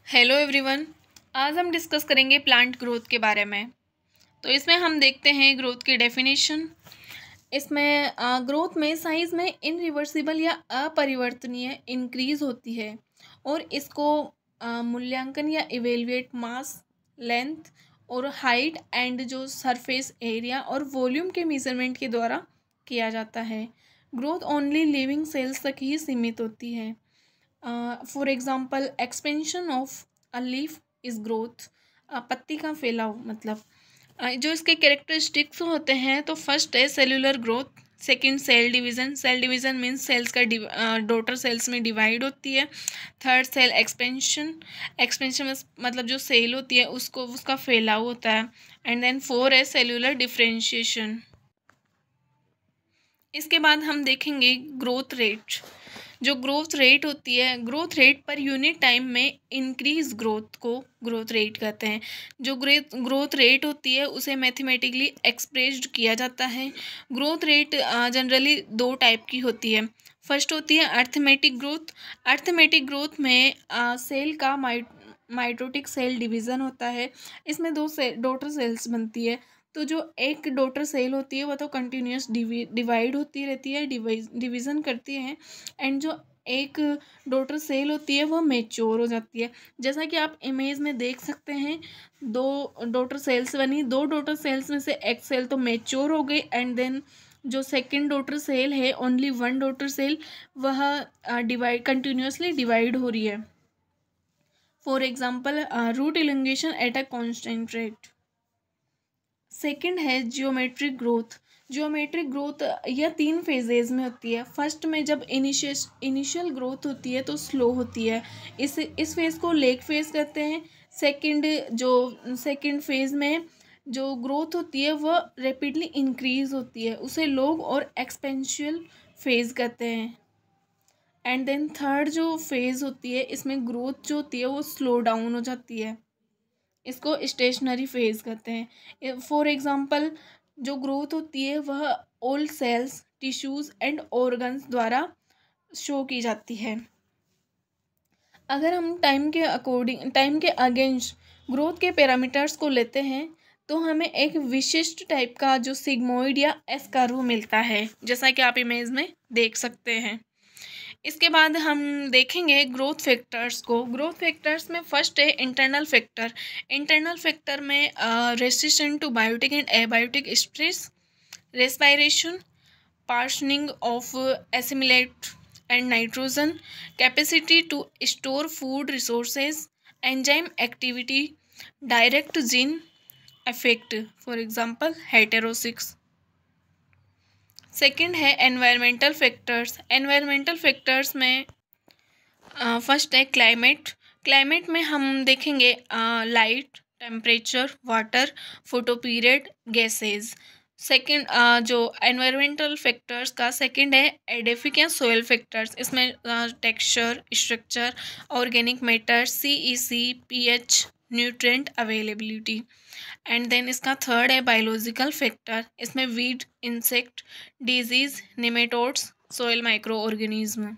Hello everyone. आज हम discuss करेंगे प्लांट ग्रोथ के बारे में। तो इसमें हम देखते हैं ग्रोथ की डेफिनेशन। इसमें ग्रोथ में साइज में इनरिवर्सिबल या अपरिवर्तनीय इंक्रीज होती है और इसको मूल्यांकन या इवेलुएट मास, लेंथ और हाइट एंड जो सरफेस एरिया और वॉल्यूम के मेजरमेंट के द्वारा किया जाता है। ग्रोथ ओनली लिविंग सेल्स तक ही सीमित होती है। For example expansion of a leaf is growth. पत्ती का फैलाव मतलब जो इसके कैरेक्टरिस्टिक्स होते हैं, तो फर्स्ट है cellular growth, second cell division. Cell division means cells का डॉटर सेल्स में डिवाइड होती है। थर्ड सेल एक्सपेंशन, एक्सपेंशन मतलब जो सेल होती है उसको उसका फैलाव होता है। एंड देन फोर है सेल्यूलर डिफरेंशिएशन। इसके बाद हम देखेंगे ग्रोथ रेट। जो ग्रोथ रेट होती है, growth rate per unit time में इंक्रीज ग्रोथ को ग्रोथ रेट कहते हैं। जो ग्रोथ रेट होती है उसे मैथमेटिकली एक्सप्रेस्ड किया जाता है। ग्रोथ रेट जनरली दो टाइप की होती है। फर्स्ट होती है अर्थमेटिक ग्रोथ। अर्थमेटिक ग्रोथ में सेल का माइटोटिक सेल डिवीज़न होता है। इसमें दो डॉटर सेल्स बनती है। तो जो एक डॉटर सेल होती है वह तो कंटिन्यूस डिवाइड होती रहती है, डिवीज़न करती है। एंड जो एक डॉटर सेल होती है वह मैच्योर हो जाती है। जैसा कि आप इमेज में देख सकते हैं, दो डॉटर सेल्स बनी। दो डॉटर सेल्स में से एक सेल तो मैच्योर हो गई एंड देन जो सेकंड डॉटर सेल है, ओनली वन डॉटर सेल, वह कंटिन्यूसली डिवाइड हो रही है। For example root elongation at a constant rate. Second है जियोमेट्रिक ग्रोथ। जियोमेट्रिक ग्रोथ यह 3 फेजेज में होती है। फर्स्ट में जब इनिशियल ग्रोथ होती है तो स्लो होती है। इस फेज को लेग फेज कहते हैं। सेकंड फेज में जो ग्रोथ होती है वह रैपिडली इंक्रीज होती है, उसे लॉग और एक्सपेंशियल फेज कहते हैं। एंड देन थर्ड जो फेज होती है, इसमें ग्रोथ जो होती है वो स्लो डाउन हो जाती है, इसको स्टेशनरी फेज कहते हैं। फॉर एग्जांपल जो ग्रोथ होती है वह all cells, tissues and organs द्वारा शो की जाती है। अगर हम टाइम के अगेंस्ट ग्रोथ के पैरामीटर्स को लेते हैं तो हमें एक विशिष्ट टाइप का जो सिग्मोइड या एस कर्व मिलता है, जैसा कि आप इमेज में देख सकते हैं। इसके बाद हम देखेंगे ग्रोथ फैक्टर्स को। ग्रोथ फैक्टर्स में फर्स्ट है इंटरनल फैक्टर। इंटरनल फैक्टर में resistant to biotic and abiotic stress, respiration, partitioning of assimilate and nitrogen, capacity to store food resources, enzyme activity, direct gene effect, for example heterosis. Second है environmental factors. Environmental factors में first है climate. Climate में हम देखेंगे light, temperature, water, photo period, gases. Second जो environmental factors का second है edaphic या सोयल फैक्टर्स। इसमें texture, structure, organic matter, CEC, pH, nutrient availability. And then इसका थर्ड है बायोलॉजिकल फैक्टर। इसमें weed, insect, disease, nematodes, soil micro organism.